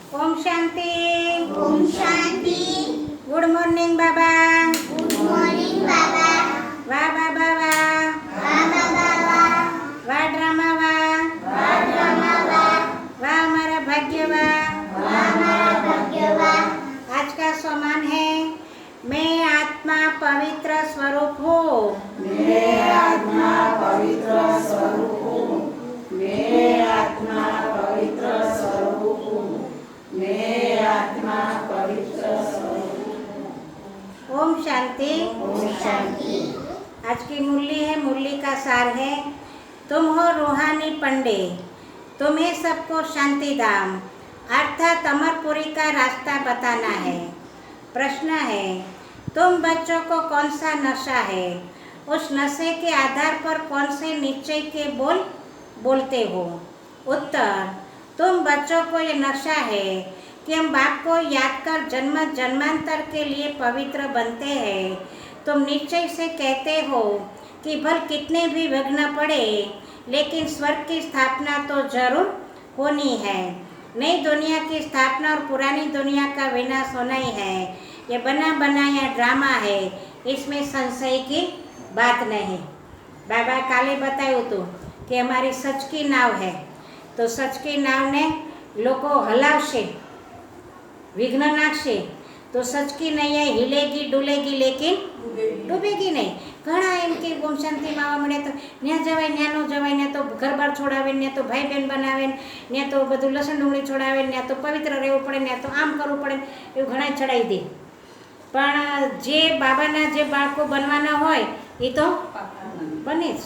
Om Shanti. Om Shanti. Good morning बाबा। Good morning बाबा। वाह बाबा वाह। वाह बाबा वाह। वाह ड्रामा वाह। वाह ड्रामा वाह। वाह हमारा भाग्य वाह। वाह हमारा भाग्य वाह। आज का सम्मान है मैं आत्मा पवित्र स्वरूप हूँ। मैं आत्मा पवित्र स्वरूप हूँ। मैं आत्मा पवित्र स्वरूप हूँ। मैं आत्मा पवित्र स्वरूप हूँ। ओम शांति। ओम शांति। आज की मुरली है, मुरली का सार है, तुम हो रूहानी पंडे, तुम्हें सबको शांति धाम अर्थात अमरपुरी का रास्ता बताना है। प्रश्न है, तुम बच्चों को कौन सा नशा है, उस नशे के आधार पर कौन से निश्चय के बोल बोलते हो? उत्तर, तुम बच्चों को ये नशा है कि हम बाप को याद कर जन्म जन्मांतर के लिए पवित्र बनते हैं। तुम निश्चय से कहते हो कि भल कितने भी विघ्न पड़े लेकिन स्वर्ग की स्थापना तो जरूर होनी है। नई दुनिया की स्थापना और पुरानी दुनिया का विनाश होना ही है। ये बना बनाया ड्रामा है, इसमें संशय की बात नहीं। बाबा काले बतायो तो कि हमारी सच की नाव है, तो सच की नाव ने लोगों हलावशे, विघ्न नाखशे, तो सच की नैया हिलेगी डुलेगी लेकिन डूबेगी नहीं। घણા એમ કે ઓમ શાંતિ માવા મળે તો ન્યા જવાય, ન્યા નો જવાય, ન્યા તો ઘર બાર છોડાવે, ન્યા તો ભાઈ બહેન બનાવે, ન્યા તો બધું લસણ ડુંગળી છોડાવે, ન્યા તો પવિત્ર રહેવું પડે, ન્યા તો આમ કરવું પડે, એવું ઘણા ચડાવી દે. પણ જે બાબાના જે બાળકો બનવાના હોય એ તો બને જ.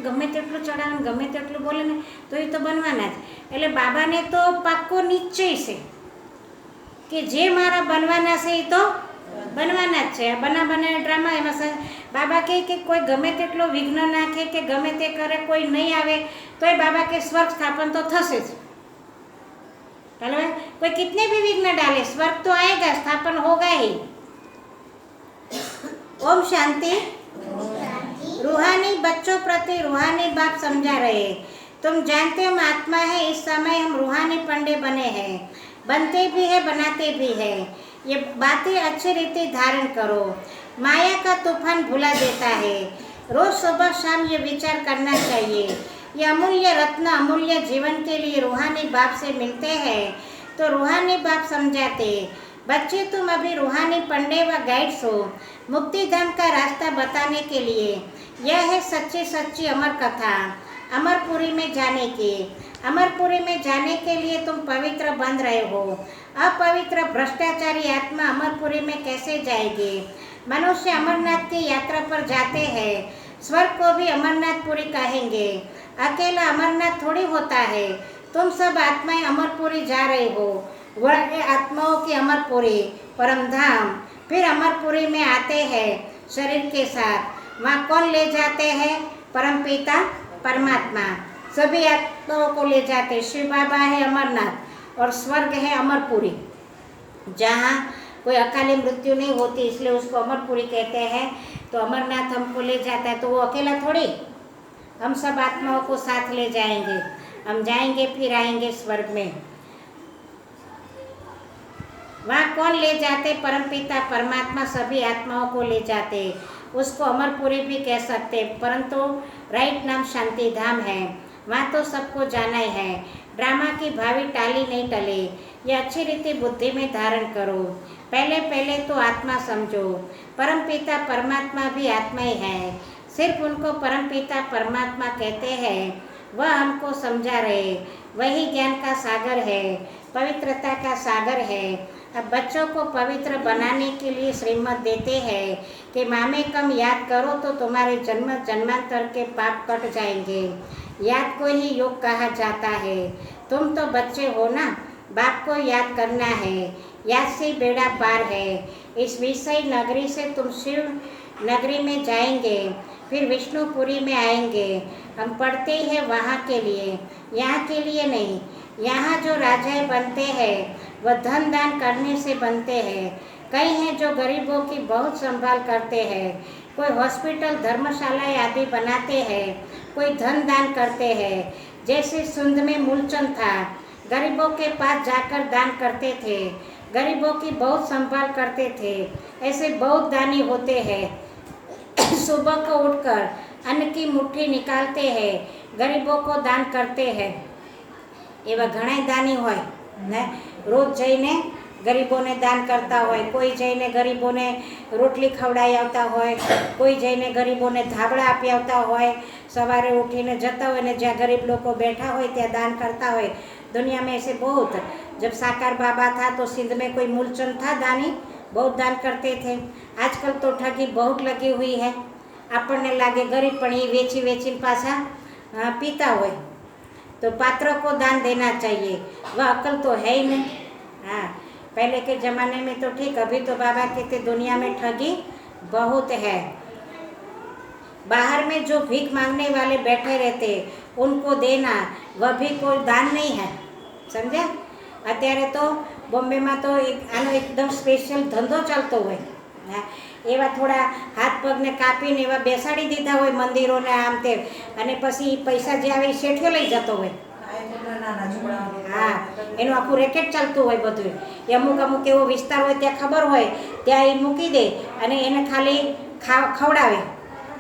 ગમે તેટલું ચડાવે, ગમે તેટલું બોલે ને તો એ તો બનવાના જ. એટલે બાબાને તો પાક્કો નિશ્ચય છે કે જે મારા બનવાના છે એ તો બનવાના જ છે. બના ડ્રામા એમાં બાબા કહે કે કોઈ ગમે તેટલો વિઘ્ન નાખે કે ગમે તે કરે, કોઈ નહીં આવે તોય બાબા કે સ્વર્ગ સ્થાપન તો થશે જ. चलो कोई कितने भी विघ्न डाले स्वर्ग तो आएगा, स्थापन होगा ही। ओम शांति। रूहानी बच्चों प्रति रूहानी बाप समझा रहे, तुम जानते हो हम आत्मा है, इस समय हम रूहानी पंडे बने हैं, बनते भी है बनाते भी है। ये बातें अच्छी रीति धारण करो, माया का तूफान भुला देता है। रोज सुबह शाम ये विचार करना चाहिए, ये अमूल्य रत्न अमूल्य जीवन के लिए रूहानी बाप से मिलते हैं। तो रूहानी बाप समझाते, बच्चे तुम अभी रूहानी पंडे व गाइड्स हो मुक्ति धाम का रास्ता बताने के लिए। यह है सच्ची सच्ची अमर कथा अमरपुरी में जाने की। अमरपुरी में जाने के लिए तुम पवित्र बन रहे हो। अपवित्र भ्रष्टाचारी आत्मा अमरपुरी में कैसे जाएगी? मनुष्य अमरनाथ की यात्रा पर जाते हैं, स्वर्ग को भी अमरनाथपुरी कहेंगे। अकेला अमरनाथ थोड़ी होता है, तुम सब आत्माएं अमरपुरी जा रहे हो। वह है आत्माओं की अमरपुरी परम धाम। फिर अमरपुरी में आते हैं शरीर के साथ, वहाँ कौन ले जाते हैं? परम पिता परमात्मा सभी आत्माओं को ले जाते। शिव बाबा है अमरनाथ और स्वर्ग है अमरपुरी, जहाँ कोई अकाली मृत्यु नहीं होती, इसलिए उसको अमरपुरी कहते हैं। तो अमरनाथ हमको ले जाता है, तो वो अकेला थोड़ी, हम सब आत्माओं को साथ ले जाएंगे। हम जाएंगे फिर आएंगे स्वर्ग में। वहाँ कौन ले जाते? परमपिता परमात्मा सभी आत्माओं को ले जाते। उसको अमरपुरी भी कह सकते, परंतु राइट नाम शांति धाम है। वहाँ तो सबको जाना ही है। ड्रामा की भावी टाली नहीं टले, ये अच्छी रीति बुद्धि में धारण करो। पहले पहले तो आत्मा समझो, परमपिता परमात्मा भी आत्मा ही है। सिर्फ उनको परमपिता परमात्मा कहते हैं, वह हमको समझा रहे, वही ज्ञान का सागर है, पवित्रता का सागर है। अब बच्चों को पवित्र बनाने के लिए श्रीमत देते हैं कि मामे कम याद करो तो तुम्हारे जन्म जन्मांतर के पाप कट जाएंगे। याद को ही योग कहा जाता है। तुम तो बच्चे हो ना, बाप को याद करना है, याद से बेड़ा पार है। इस विषय नगरी से तुम शिव नगरी में जाएंगे, फिर विष्णुपुरी में आएंगे। हम पढ़ते हैं वहाँ के लिए, यहाँ के लिए नहीं। यहाँ जो राजाएं बनते हैं वह धन दान करने से बनते हैं। कई हैं जो गरीबों की बहुत संभाल करते हैं, कोई हॉस्पिटल धर्मशालाएं आदि बनाते हैं, कोई धन दान करते हैं। जैसे सिंध में मूलचंद था, गरीबों के पास जाकर दान करते थे, गरीबों की बहुत संभाल करते थे। ऐसे बहुत दानी होते हैं। सुबह को उठकर अन्न की मुट्ठी निकालते हैं, गरीबों को दान करते हैं। एवा घણા દાની હોય ને, રોજ જઈને ગરીબોને દાન કરતા હોય, કોઈ જઈને ગરીબોને રોટલી ખવડાવી આવતા હોય, કોઈ જઈને ગરીબોને ધાબળા આપી આવતા હોય, સવારે ઉઠીને જતા હોય ને જ્યાં ગરીબ લોકો बैठा હોય ત્યાં दान करता હોય। दुनिया में ऐसे बहुत, जब साकार बाबा था तो सिंध में कोई मूलचंद था दानी, बहुत दान करते थे। आजकल तो ठगी बहुत लगी हुई है। આપણને લાગે ગરીબ પણ એ વેચી વેચીને પાછા पीता હોય। तो पात्रों को दान देना चाहिए, वह अकल तो है ही नहीं। हाँ, पहले के ज़माने में तो ठीक, अभी तो बाबा कहते दुनिया में ठगी बहुत है। बाहर में जो भीख मांगने वाले बैठे रहते उनको देना, वह भी कोई दान नहीं है, समझा। અત્યારે તો બોમ્બેમાં તો આનો એકદમ સ્પેશિયલ ધંધો ચાલતો હોય। હા, એવા થોડા હાથ પગને કાપીને એવા બેસાડી દીધા હોય મંદિરોને આમ તેમ, અને પછી પૈસા જે આવે એ શેઠિયો લઈ જતો હોય। હા, એનું આખું રેકેટ ચાલતું હોય બધું। એ અમુક અમુક એવો વિસ્તાર હોય ત્યાં ખબર હોય ત્યાં એ મૂકી દે અને એને ખાલી ખવડાવે,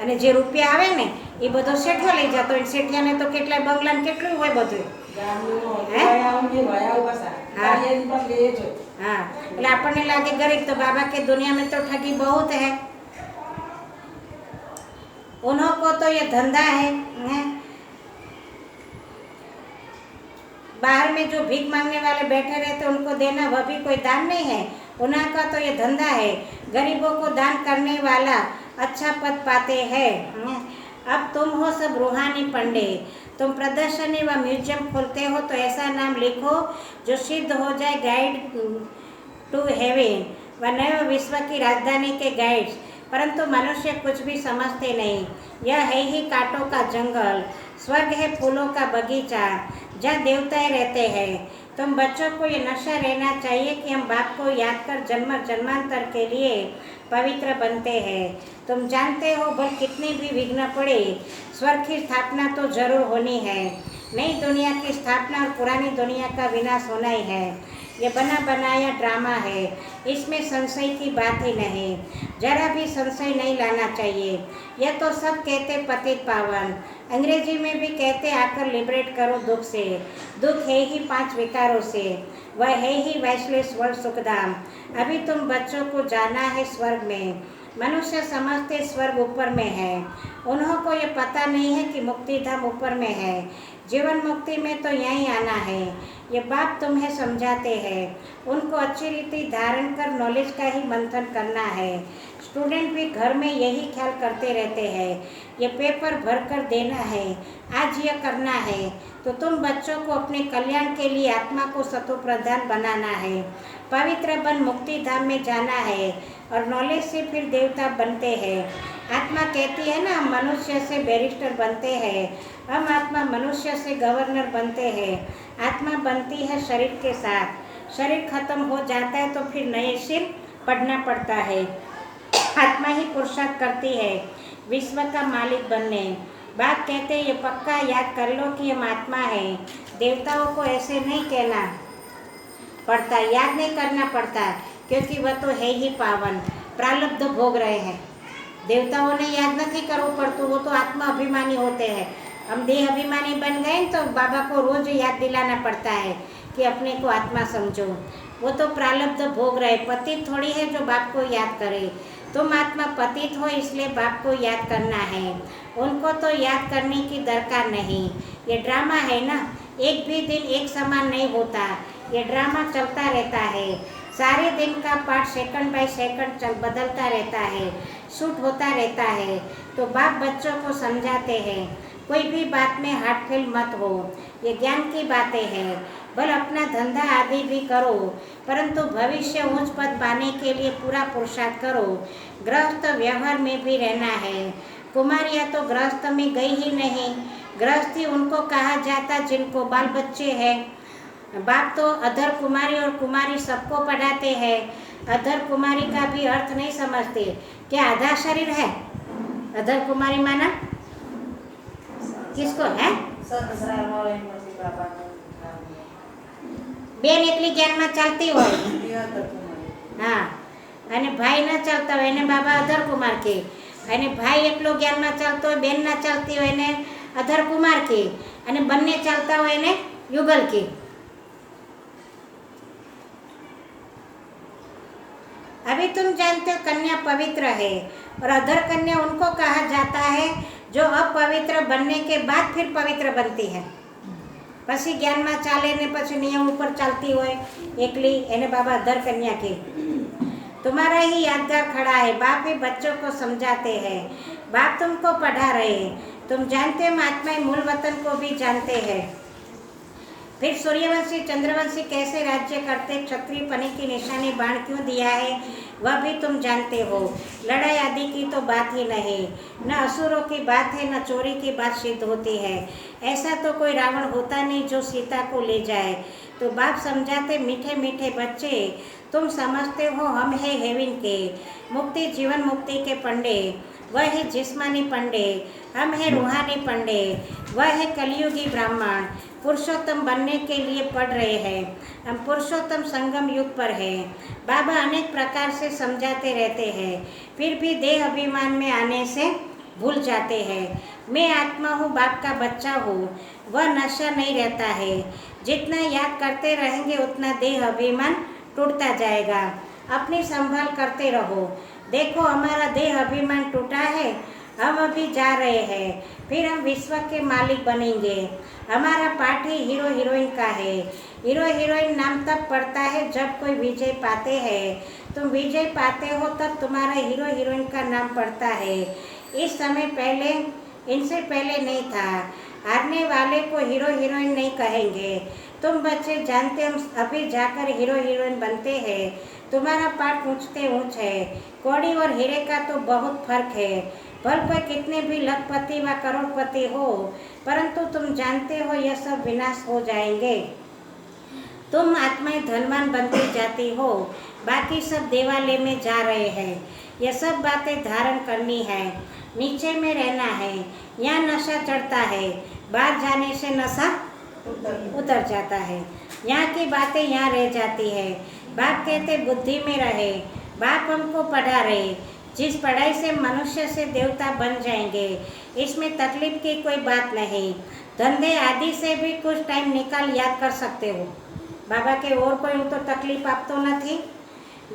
અને જે રૂપિયા આવે ને એ બધો શેઠિયો લઈ જતો હોય। શેઠિયાને તો કેટલાય બંગલા ને કેટલું હોય બધું। हाँ, એટલે આપણને લાગે ગરીબ, तो बाबा के दुनिया में तो ठगी बहुत है। उन्हों को तो ये धंधा है। बाहर में जो भीख मांगने वाले बैठे रहते उनको देना, वह भी कोई दान नहीं है। उन्हों का तो ये धंधा है। गरीबों को दान करने वाला अच्छा पद पाते हैं। अब तुम हो सब रूहानी पंडे, तुम प्रदर्शनी व म्यूजियम खोलते हो तो ऐसा नाम लिखो जो सिद्ध हो जाए गाइड टू हेवन व नए विश्व की राजधानी के गाइड्स। परंतु मनुष्य कुछ भी समझते नहीं। यह है ही कांटों का जंगल, स्वर्ग है फूलों का बगीचा जहाँ देवताएं रहते हैं। तुम बच्चों को ये नशा रहना चाहिए कि हम बाप को याद कर जन्म जन्मांतर के लिए पवित्र बनते हैं। तुम जानते हो भले कितनी भी विघ्न पड़े, स्वर्ग की स्थापना तो जरूर होनी है। नई दुनिया की स्थापना और पुरानी दुनिया का विनाश होना ही है। ये बना बनाया ड्रामा है, इसमें संशय की बात ही नहीं, जरा भी संशय नहीं लाना चाहिए। यह तो सब कहते पतित पावन, अंग्रेजी में भी कहते आकर लिबरेट करो दुख से। दुख है ही 5 विकारों से, वह है ही वैश्लेष वर्ल्ड सुखधाम। अभी तुम बच्चों को जाना है स्वर्ग में। मनुष्य समझते स्वर्ग ऊपर में है, उन्हों को ये पता नहीं है कि मुक्ति धाम ऊपर में है। जीवन मुक्ति में तो यहीं आना है। ये बाप तुम्हें समझाते हैं, उनको अच्छी रीति धारण कर नॉलेज का ही मंथन करना है। स्टूडेंट भी घर में यही ख्याल करते रहते हैं, ये पेपर भर कर देना है, आज यह करना है। तो तुम बच्चों को अपने कल्याण के लिए आत्मा को सतो प्रधान बनाना है, पवित्र बन मुक्ति धाम में जाना है, और नॉलेज से फिर देवता बनते हैं। आत्मा कहती है ना, हम मनुष्य से बैरिस्टर बनते हैं, हम आत्मा मनुष्य से गवर्नर बनते हैं। आत्मा बनती है शरीर के साथ, शरीर खत्म हो जाता है तो फिर नए सिर पढ़ना पड़ता है। आत्मा ही पुरुषार्थ करती है विश्व का मालिक बनने। बात कहते ये पक्का याद कर लो कि हम आत्मा है। देवताओं को ऐसे नहीं कहना पड़ता, याद नहीं करना पड़ता, क्योंकि वह तो है ही पावन, प्रारब्ध भोग रहे हैं। देवताओं ने याद नहीं करવું પડતું, वो तो आत्मा अभिमानी होते हैं। हम देह अभिमानी बन गए तो बाबा को रोज याद दिलाना पड़ता है कि अपने को आत्मा समझो। वो तो प्रारब्ध भोग रहे, पतित थोड़ी है जो बाप को याद करे। तुम आत्मा पतित हो इसलिए बाप को याद करना है, उनको तो याद करने की दरकार नहीं। ये ड्रामा है ना, एक भी दिन एक समान नहीं होता, ये ड्रामा चलता रहता है। सारे दिन का पार्ट सेकंड बाय सेकंड बदलता रहता है, शूट होता रहता है। तो बाप बच्चों को समझाते हैं, कोई भी बात में हार्टफेल मत हो, ये ज्ञान की बातें हैं। भले अपना धंधा आदि भी करो, परंतु भविष्य उच्च पद पाने के लिए पूरा पुरुषार्थ करो। गृहस्थ व्यवहार में भी रहना है। कुमारियाँ तो गृहस्थ में गई ही नहीं, गृहस्थी उनको कहा जाता जिनको बाल बच्चे हैं। बाप तो अधर कुमारी और कुमारी सबको पढ़ाते हैं। अधर कुमारी का भी अर्थ नहीं समझते, क्या आधा शरीर है? अधर कुमारी माना किसको है? બેન એકલી જ્ઞાનમાં ચાલતી હોય હા, અને ભાઈ ન ચાલતા હોય એને બાબા અધર કુમાર કહે, અને ભાઈ એકલો જ્ઞાનમાં ચાલતો હોય, બેન ના ચાલતી હોય એને અધર કુમાર કહે, અને બંને ચાલતા હોય એને યુગલ કહે. अभी तुम जानते हो कन्या पवित्र है और अधर कन्या उनको कहा जाता है जो अपवित्र बनने के बाद फिर पवित्र बनती है. પછી જ્ઞાનમાં ચાલે ને પછી નિયમ ઉપર ચાલતી હોય એકલી એને बाबा अधर कन्या के. तुम्हारा ही यादगार खड़ा है, बाप भी बच्चों को समझाते हैं, बाप तुमको पढ़ा रहे हैं, तुम जानते हो महात्मा मूल वतन को भी जानते हैं. फिर सूर्यवंशी चंद्रवंशी कैसे राज्य करते, क्षत्रिय पने की निशानी बाण क्यों दिया है वह भी तुम जानते हो. लड़ाई आदि की तो बात ही नहीं, न असुरों की बात है न चोरी की बात सिद्ध होती है. ऐसा तो कोई रावण होता नहीं जो सीता को ले जाए. तो बाप समझाते मीठे मीठे बच्चे, तुम समझते हो हम है हेवन के मुक्ति जीवन मुक्ति के पंडे, वह है जिस्मानी पंडे, हम है रूहानी पंडे, वह है कलयुगी ब्राह्मण. पुरुषोत्तम बनने के लिए पढ़ रहे हैं, हम पुरुषोत्तम संगम युग पर हैं. बाबा अनेक प्रकार से समझाते रहते हैं, फिर भी देह अभिमान में आने से भूल जाते हैं. मैं आत्मा हूँ, बाप का बच्चा हूँ, वह नशा नहीं रहता है. जितना याद करते रहेंगे उतना देह अभिमान टूटता जाएगा. अपनी संभाल करते रहो. देखो हमारा देह अभिमान टूटा है, हम अभी जा रहे हैं, फिर हम विश्व के मालिक बनेंगे. हमारा पाठ ही हीरो हीरोइन का है. हीरो हीरोइन नाम तब पड़ता है जब कोई विजय पाते हैं. तुम विजय पाते हो तब तुम्हारा हीरो हीरोइन का नाम पड़ता है. इस समय पहले इनसे पहले नहीं था. हारने वाले को हीरो हीरोइन नहीं कहेंगे. तुम बच्चे जानते हम अभी जाकर हीरो हीरोइन बनते हैं. तुम्हारा पाठ ऊँचते ऊँच है. कौड़ी और हीरे का तो बहुत फर्क है. भल पर कितने भी लखपति व करोड़पति हो, परंतु तुम जानते हो यह सब विनाश हो जाएंगे. तुम आत्माएं धनवान बनती जाती हो, बाकी सब देवालय में जा रहे हैं. यह सब बातें धारण करनी है, नीचे में रहना है. यहाँ नशा चढ़ता है, बाहर जाने से नशा उतर जाता है. यहाँ की बातें यहाँ रह जाती है. बाप कहते बुद्धि में रहे. बाप हमको पढ़ा रहे, जिस पढ़ाई से मनुष्य से देवता बन जाएंगे, इसमें तकलीफ की कोई बात नहीं. धंधे आदि से भी कुछ टाइम निकाल याद कर सकते हो. बाबा के और कोई तो तकलीफ आप तो नहीं.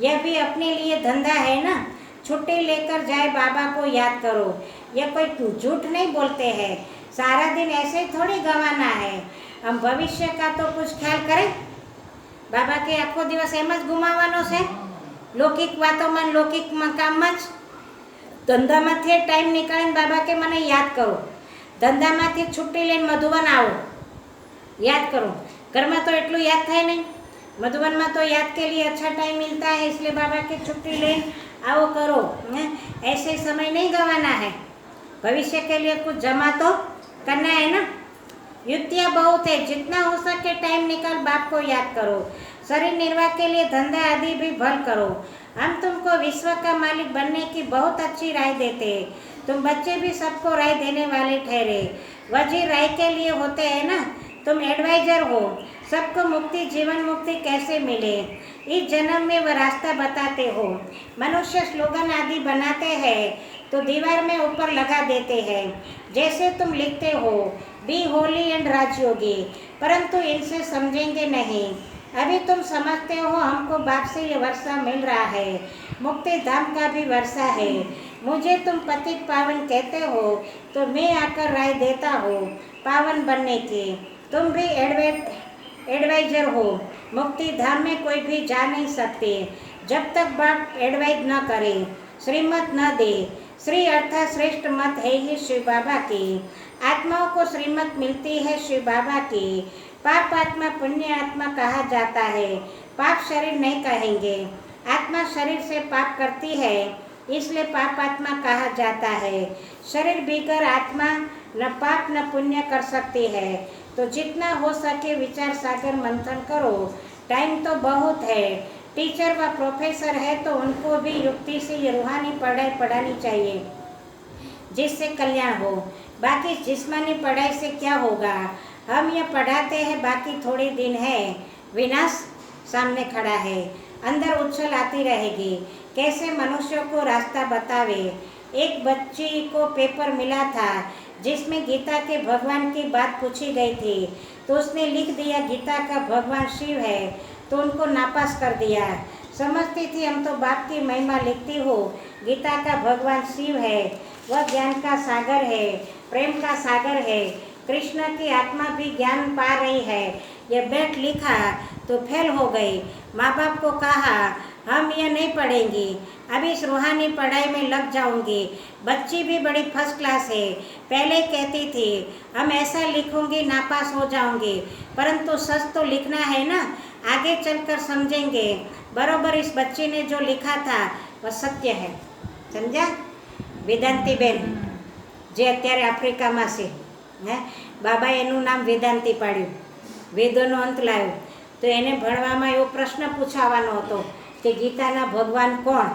यह भी अपने लिए धंधा है ना. छुट्टी लेकर जाए बाबा को याद करो. यह कोई झूठ नहीं बोलते हैं. सारा दिन ऐसे थोड़ी गंवाना है. हम भविष्य का तो कुछ ख्याल करें. बाबा के आखो दिवस एम ज गुमावવાનો છે. લૌકિક વાતોમાં લૌકિક કામમાં જ. ધંધામાંથી ટાઈમ નીકાળીને બાબા કે મને યાદ કરો. ધંધામાંથી છુટ્ટી લઈને મધુવન આવો, याद करो. ઘરમાં તો એટલું યાદ થાય નહીં. मधुबन तो याद के लिए अच्छा टाइम मिलता है, इसलिए बाबा की छुट्टी ले आओ करो. ऐसे समय नहीं गंवाना है. भविष्य के लिए कुछ जमा तो करना है ना. युक्तियाँ बहुत है, जितना हो सके टाइम निकाल बाप को याद करो. शरीर निर्वाह के लिए धंधा आदि भी भल करो. हम तुमको विश्व का मालिक बनने की बहुत अच्छी राय देते हैं. तुम बच्चे भी सबको राय देने वाले ठहरे. वजीर राय के लिए होते हैं ना. तुम एडवाइजर हो. सबको मुक्ति जीवन मुक्ति कैसे मिले, इस जन्म में वह रास्ता बताते हो. मनुष्य स्लोगन आदि बनाते हैं तो दीवार में ऊपर लगा देते हैं. जैसे तुम लिखते हो बी होली एंड राजयोगी, परंतु इनसे समझेंगे नहीं. अभी तुम समझते हो हमको बाप से ये वर्षा मिल रहा है, मुक्ति धाम का भी वर्षा है. मुझे तुम पतित पावन कहते हो तो मैं आकर राय देता हूँ पावन बनने की. तुम भी एडवाइजर हो. मुक्ति धाम में कोई भी जा नहीं सकते जब तक बाप एडवाइज न करे, श्रीमत न दे. श्री अर्थात श्रेष्ठ मत है ही शिव बाबा की. आत्माओं को श्रीमत मिलती है शिव बाबा की. पाप आत्मा पुण्य आत्मा कहा जाता है. पाप शरीर नहीं कहेंगे. आत्मा शरीर से पाप करती है, इसलिए पाप आत्मा कहा जाता है. शरीर बिगर आत्मा न पाप न पुण्य कर सकती है. तो जितना हो सके विचार सागर मंथन करो. टाइम तो बहुत है. टीचर व प्रोफेसर है तो उनको भी युक्ति से ये रूहानी पढ़ाई पढ़ानी चाहिए जिससे कल्याण हो. बाकी जिस्मानी पढ़ाई से क्या होगा. हम ये पढ़ाते हैं, बाकी थोड़े दिन है विनाश सामने खड़ा है। अंदर उछल आती रहेगी। कैसे मनुष्यों को रास्ता बतावे। एक बच्ची को पेपर मिला था जिसमें गीता के भगवान की बात पूछी गई थी, तो उसने लिख दिया गीता का भगवान शिव है, तो उनको नापास कर दिया। समझती थी हम तो बाप की महिमा लिखती हो, गीता का भगवान शिव है, वह ज्ञान का सागर है, प्रेम का सागर है। कृष्ण की आत्मा भी ज्ञान पा रही है। यह बैठ लिखा तो फेल हो गई। माँ बाप को कहा हम यह नहीं पढ़ेंगी, अभी इस रूहानी पढ़ाई में लग जाऊंगी। बच्ची भी बड़ी फर्स्ट क्लास है। पहले कहती थी हम ऐसा लिखूंगी नापास हो जाऊंगी, परंतु सच तो लिखना है ना, आगे चलकर समझेंगे। बरोबर इस बच्ची ने जो लिखा था वह सत्य है। समझा? વેદાંતીબેન જે અત્યારે આફ્રિકામાં છે, બાબાએ એનું નામ વેદાંતી પાડ્યું, વેદોનો અંત લાવ્યો, તો એને ભણવામાં એવો પ્રશ્ન પૂછાવાનો હતો કે ગીતાના ભગવાન કોણ?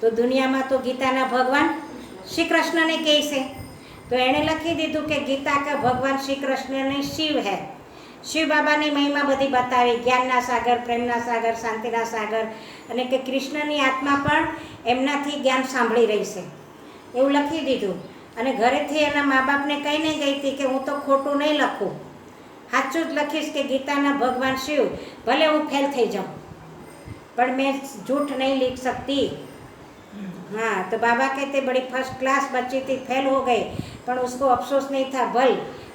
તો દુનિયામાં તો ગીતાના ભગવાન શ્રી કૃષ્ણને કહે છે, તો એણે લખી દીધું કે ગીતા કા ભગવાન શ્રી કૃષ્ણને શિવ હૈ। શિવ બાબાની મહિમા બધી બતાવી, જ્ઞાનના સાગર, પ્રેમના સાગર, શાંતિના સાગર, અને કે કૃષ્ણની આત્મા પણ એમનાથી જ્ઞાન સાંભળી રહી છે, એવું લખી દીધું। અને ઘરેથી એના મા બાપને કહીને ગઈ હતી કે હું તો ખોટું નહીં લખું, સાચું જ લખીશ કે ગીતાના ભગવાન શિવ, ભલે હું ફેલ થઈ જાઉં पर मैं झूठ नहीं लिख सकती। हाँ, तो बाबा कहते बड़ी फर्स्ट क्लास बच्ची थी, फेल हो गई, पर उसको अफसोस नहीं था, भल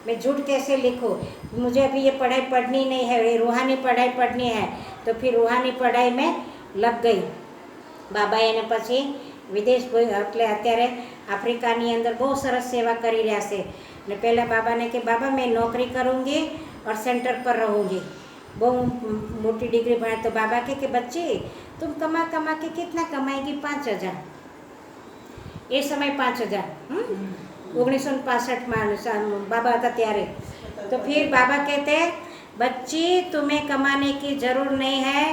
मैं झूठ कैसे लिखूँ, मुझे अभी ये पढ़ाई पढ़नी नहीं है, ये रूहानी पढ़ाई पढ़नी है। तो फिर रूहानी पढ़ाई में लग गई। बाबा એને પછી વિદેશ એટલે અત્યારે આફ્રિકાની અંદર બહુ સરસ સેવા કરી રહ્યા છે। ને પહેલાં બાબાને કે બાબા मैं नौकरी करूँगी और सेंटर पर रहूँगी, बहुत मोटी डिग्री भरा। तो बाबा के बच्ची तुम कमा कमा के कितना कमाएगी? 5,000। ये समय 5,000 1965 में बाबा था त्यारे। तो फिर बाबा कहते बच्ची तुम्हें कमाने की ज़रूर नहीं है,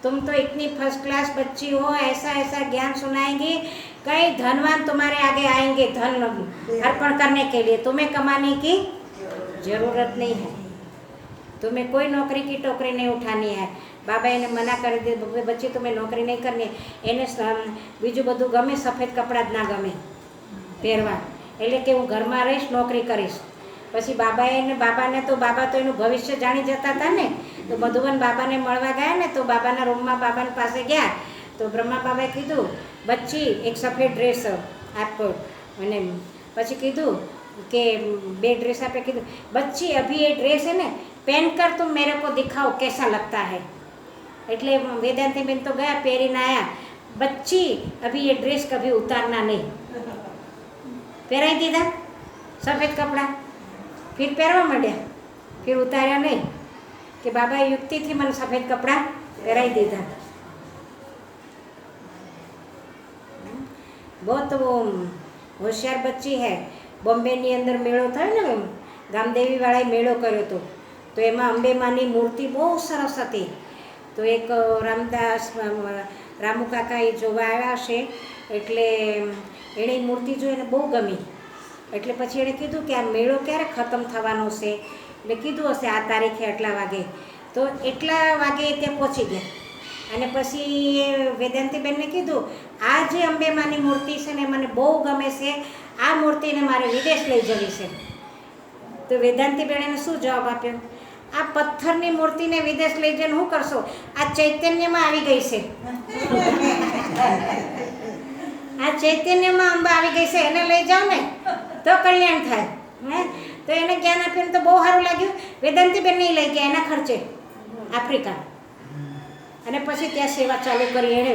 तुम तो इतनी फर्स्ट क्लास बच्ची हो, ऐसा ऐसा ज्ञान सुनाएंगी, कई धनवान तुम्हारे आगे आएंगे धन अर्पण करने के लिए, तुम्हें कमाने की ज़रूरत नहीं है, तुम्हें कोई नौकरी की टोकरी नहीं उठानी है। बाबा એને મના કરી દીધું, બચ્ચી तुम्हें नौकरी नहीं करनी, એને બીજું બધું ગમે, સફેદ કપડાં જ ના ગમે પહેરવા, એટલે કે હું ઘરમાં રહીશ, નોકરી કરીશ। પછી બાબાને તો બાબા તો એનું ભવિષ્ય જાણી જતા હતા ને, તો મધુવન બાબાને મળવા ગયા ને, તો બાબાના રૂમમાં બાબાની પાસે ગયા, તો બ્રહ્મા બાબાએ કીધું બચ્ચી એક સફેદ ડ્રેસ આપો, અને પછી કીધું કે બે ડ્રેસ આપે, કીધું બચ્ચી અભી ये ड्रेस है ना, पहन कर तुम मेरे को दिखाओ कैसा लगता है। એટલે વેદાંતી બેન તો ગયા, પહેરીને આયા, બચ્ચી અભી ये ड्रेस कभी उतारना नहीं। પહેરાઈ દીધા સફેદ કપડાં, फिर પહેરવા માંડ્યા, फिर ઉતાર્યા નહીં, કે બાબાએ યુક્તિથી મને સફેદ કપડાં પહેરાઈ દીધા। बहुत वो હોશિયાર બચ્ચી है। બોમ્બેની અંદર મેળો થયો ને, ગામદેવીવાળાએ મેળો કર્યો હતો, તો એમાં અંબેમાની મૂર્તિ બહુ સરસ હતી। તો એક રામદાસ રામુ કાકા એ જોવા આવ્યા છે, એટલે એણે મૂર્તિ જોઈને બહુ ગમી, એટલે પછી એણે કીધું કે આ મેળો ક્યારે ખતમ થવાનો છે, એટલે કીધું હશે આ તારીખે આટલા વાગે, તો એટલા વાગે તે પહોંચી ગયા। અને પછી વેદાંતીબેનને કીધું આ જે અંબેમાની મૂર્તિ છે ને મને બહુ ગમે છે, આ મૂર્તિને મારે વિદેશ લઈ જવી છે। તો વેદાંતીબેને શું જવાબ આપ્યો? આ પથ્થરની મૂર્તિને વિદેશ લઈ જઈને શું કરશો? આ ચૈતન્યમાં આવી ગઈ છે, આ ચૈતન્યમાં અંબા આવી ગઈ છે, એને લઈ જાઓ ને તો કલ્યાણ થાય। હે, તો એને જ્ઞાન આપ્યું તો બહુ સારું લાગ્યું। વેદાંતીબેન નહીં લઈ ગયા એના ખર્ચે આફ્રિકા, અને પછી ત્યાં સેવા ચાલુ કરી એણે,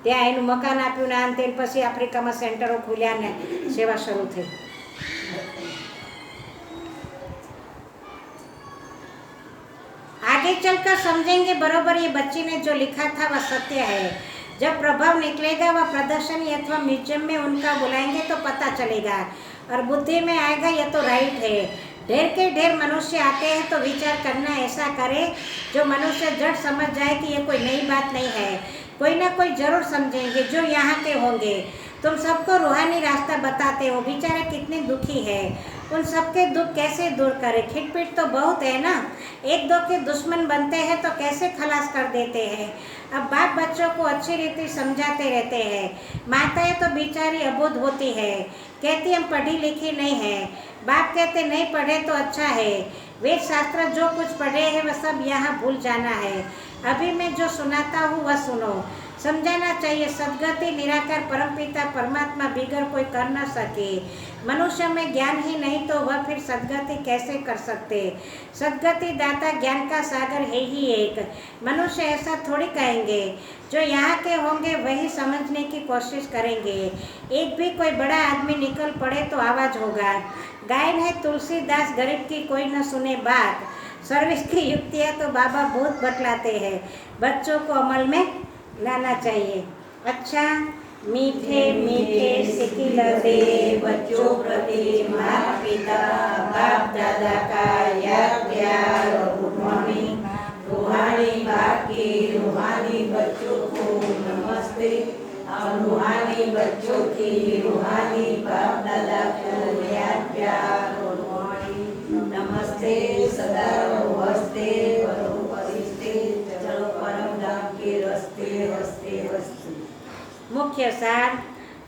ત્યાં એનું મકાન આપ્યું ને આમ તેમ, પછી આફ્રિકામાં સેન્ટરો ખુલ્યા ને સેવા શરૂ થઈ। आगे चलकर समझेंगे बरोबर ये बच्ची ने जो लिखा था वह सत्य है। जब प्रभाव निकलेगा वह प्रदर्शनी अथवा म्यूजियम में उनका बुलाएंगे तो पता चलेगा, और बुद्धि में आएगा ये तो राइट है। ढेर के ढेर मनुष्य आते हैं तो विचार करना ऐसा करे जो मनुष्य झट समझ जाए कि ये कोई नई बात नहीं है। कोई ना कोई जरूर समझेंगे जो यहाँ के होंगे। तुम सबको रूहानी रास्ता बताते हो, बेचारे कितने दुखी है, उन सबके दुख कैसे दूर करें? खिटपिट तो बहुत है ना, एक दो के दुश्मन बनते हैं तो कैसे खलास कर देते हैं। अब बाप बच्चों को अच्छी रीति समझाते रहते हैं। माताएं तो बेचारी अबोध होती है, कहती हम पढ़ी लिखी नहीं है। बाप कहते नहीं पढ़े तो अच्छा है, वेद शास्त्र जो कुछ पढ़े हैं वह सब यहाँ भूल जाना है। अभी मैं जो सुनाता हूँ वह सुनो, समझाना चाहिए। सदगति निराकार परमपिता परमात्मा बिगर कोई कर न सके। मनुष्य में ज्ञान ही नहीं तो वह फिर सदगति कैसे कर सकते। सदगति दाता ज्ञान का सागर है ही एक। मनुष्य ऐसा थोड़ी कहेंगे, जो यहाँ के होंगे वही समझने की कोशिश करेंगे। एक भी कोई बड़ा आदमी निकल पड़े तो आवाज होगा। गायन है तुलसीदास गरीब की कोई न सुने बात। सर्विस की युक्तियाँ तो बाबा बहुत बतलाते हैं, बच्चों को अमल में लाना चाहिए। अच्छा, मीठे मीठे सिकिल दे बच्चों प्रति माता पिता बाप दादा का याद प्यार और गुड मॉर्निंग। रूहानी बाप की रूहानी बच्चों को नमस्ते और रूहानी बच्चों की रूहानी बाप दादा को याद प्यार और गुड मॉर्निंग। नमस्ते सदा वस्ते वरो परिस्ते चलो परम धाम के रस्ते रस्ते रस्ते। मुख्य सार,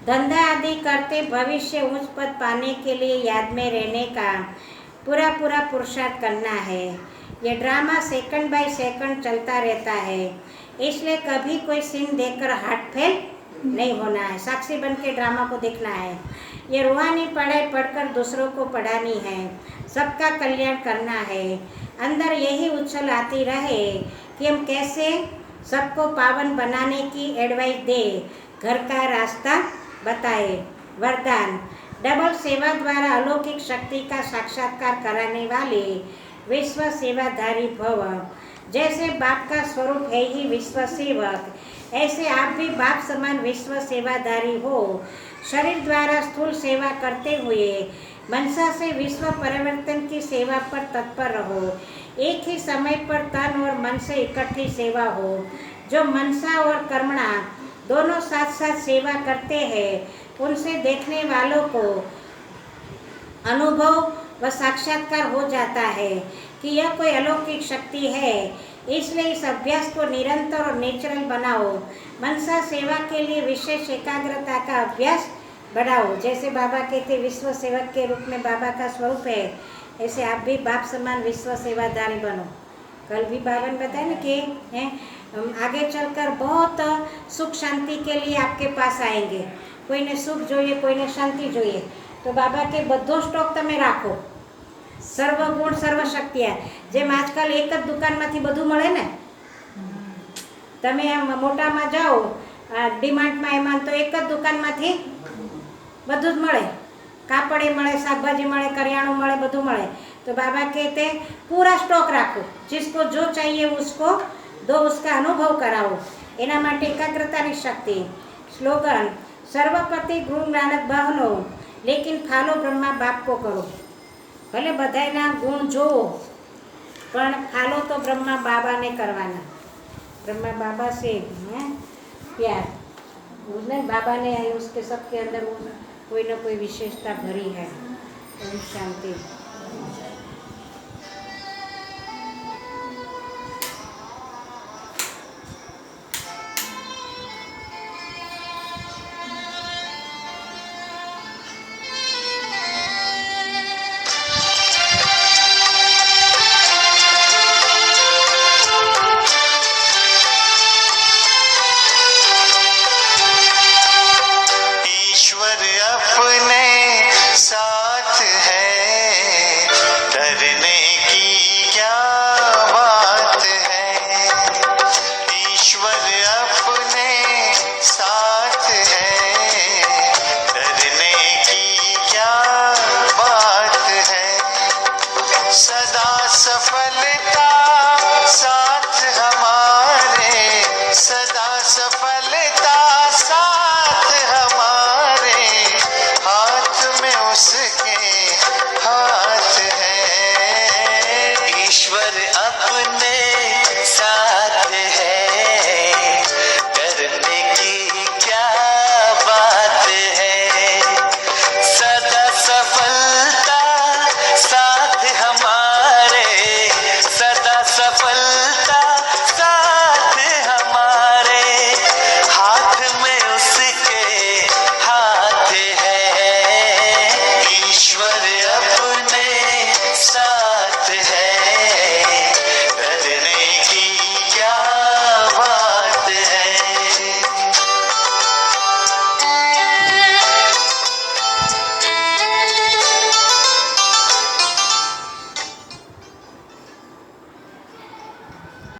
धंधा आदि करते भविष्य उच्च पद पाने के लिए याद में रहने का पूरा पुरुषार्थ करना है। यह ड्रामा सेकंड बाय सेकंड चलता रहता है, इसलिए कभी कोई सीन देखकर हार्ट फेल नहीं होना है। साक्षी बन के ड्रामा को देखना है। ये रूहानी पढ़ाई पढ़कर दूसरों को पढ़ानी है, सबका कल्याण करना है। अंदर यही उछल आती रहे कि हम कैसे सबको पावन बनाने की एडवाइस दे, घर का रास्ता बताए। वरदान, डबल सेवा द्वारा अलौकिक शक्ति का साक्षात्कार कराने वाले विश्व सेवाधारी भव। जैसे बाप का स्वरूप है ही विश्व सेवक, ऐसे आप भी बाप समान विश्व सेवाधारी हो। शरीर द्वारा स्थूल सेवा करते हुए मनसा से विश्व परिवर्तन की सेवा पर तत्पर रहो। एक ही समय पर तन और मन से इकट्ठी सेवा हो। जो मनसा और कर्मणा दोनों साथ साथ सेवा करते हैं, उनसे देखने वालों को अनुभव व साक्षात्कार हो जाता है कि यह कोई अलौकिक शक्ति है। इसलिए इस अभ्यास को निरंतर और नेचुरल बनाओ। मनसा सेवा के लिए विशेष एकाग्रता का अभ्यास बढ़ाओ। जैसे बाबा कहते विश्व सेवक के रूप में बाबा का स्वरूप है, ऐसे आप भी बाप समान विश्व सेवाधारी बनो। कल भी बाबा ने बताया ना कि आगे चलकर बहुत सुख शांति के लिए आपके पास आएंगे। कोई ने सुख જોઈએ, कोई ने शांति જોઈએ, तो बाबा के બધો સ્ટોક તમે રાખો। સર્વગુણ સર્વશક્તિયા, જેમ આજકાલ એક જ દુકાનમાંથી બધું મળે ને, તમે મોટામાં જાઓ ડીમાર્ટમાં, એમાં તો એક જ દુકાનમાંથી બધું જ મળે। કાપડે મળે, શાકભાજી મળે, કરિયાણું મળે, બધું મળે। तो बाबा कहते पूरा स्टॉक राखो, जिसको जो चाहिए उसको दो, उसका अनुभव कराओ। एना माटे एकाग्रतानी शक्ति। स्लोगन, सर्वपति गुरु नानक बहनो, लेकिन फालो ब्रह्मा बाप को करो। भले बधाईना गुण जोवो, पण फालो तो ब्रह्मा बाबा ने करवाना। ब्रह्मा बाबा से प्यार, बाबा ने उसके सबके अंदर कोई ना कोई विशेषता भरी है। ओम शांति। सदा सफल